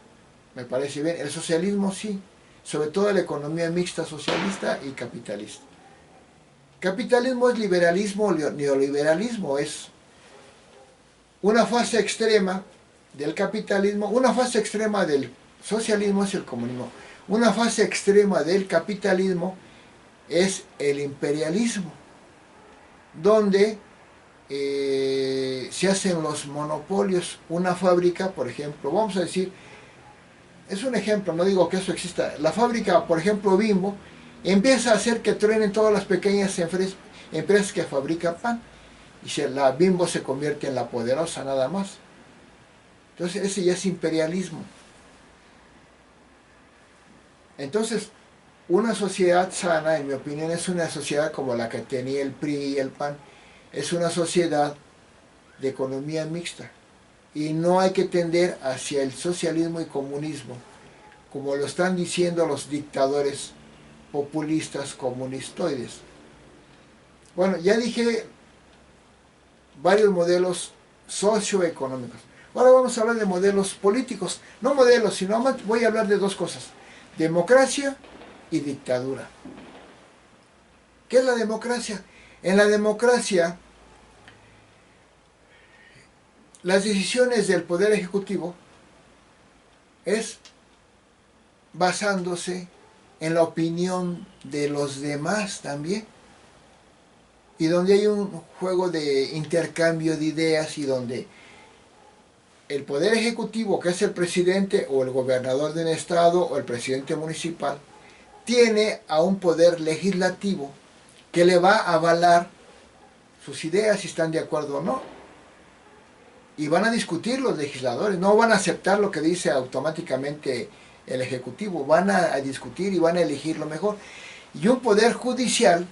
me parece bien. El socialismo sí, sobre todo la economía mixta socialista y capitalista. Capitalismo es liberalismo, neoliberalismo, es una fase extrema del capitalismo, una fase extrema del socialismo es el comunismo, una fase extrema del capitalismo es el imperialismo, donde se hacen los monopolios. Una fábrica, por ejemplo, vamos a decir, es un ejemplo, no digo que eso exista, la fábrica, por ejemplo, Bimbo, empieza a hacer que truenen todas las pequeñas empresas que fabrican pan, y la Bimbo se convierte en la poderosa nada más. Entonces ese ya es imperialismo. Entonces, una sociedad sana, en mi opinión, es una sociedad como la que tenía el PRI y el PAN. Es una sociedad de economía mixta. Y no hay que tender hacia el socialismo y comunismo, como lo están diciendo los dictadores populistas comunistoides. Bueno, ya dije varios modelos socioeconómicos. Ahora vamos a hablar de modelos políticos. No modelos, sino voy a hablar de dos cosas: democracia y dictadura. ¿Qué es la democracia? En la democracia, las decisiones del Poder Ejecutivo es basándose en la opinión de los demás también, y donde hay un juego de intercambio de ideas, y donde el Poder Ejecutivo, que es el presidente o el gobernador de un estado o el presidente municipal, tiene a un poder legislativo que le va a avalar sus ideas, si están de acuerdo o no. Y van a discutir los legisladores, no van a aceptar lo que dice automáticamente el Ejecutivo, van a discutir y van a elegir lo mejor. Y un poder judicial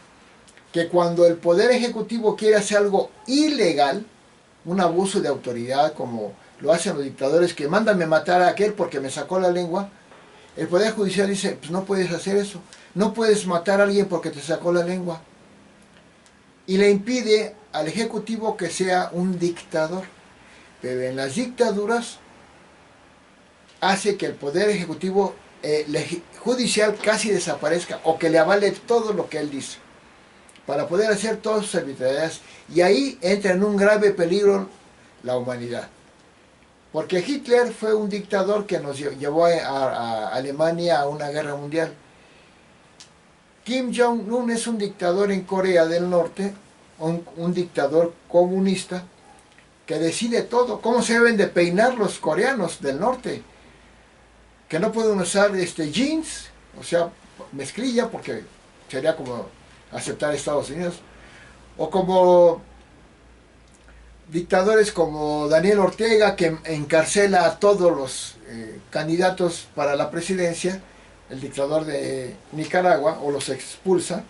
que, cuando el Poder Ejecutivo quiere hacer algo ilegal, un abuso de autoridad como lo hacen los dictadores, que mándame matar a aquel porque me sacó la lengua, el Poder Judicial dice, pues no puedes hacer eso, no puedes matar a alguien porque te sacó la lengua. Y le impide al Ejecutivo que sea un dictador. Pero en las dictaduras hace que el Poder Ejecutivo judicial casi desaparezca, o que le avale todo lo que él dice, para poder hacer todas sus arbitrariedades. Y ahí entra en un grave peligro la humanidad. Porque Hitler fue un dictador que nos llevó a Alemania a una guerra mundial. Kim Jong-un es un dictador en Corea del Norte, un dictador comunista, que decide todo, cómo se deben de peinar los coreanos del norte, que no pueden usar jeans, o sea, mezclilla, porque sería como aceptar Estados Unidos, o como dictadores como Daniel Ortega, que encarcela a todos los candidatos para la presidencia, el dictador de Nicaragua, o los expulsa,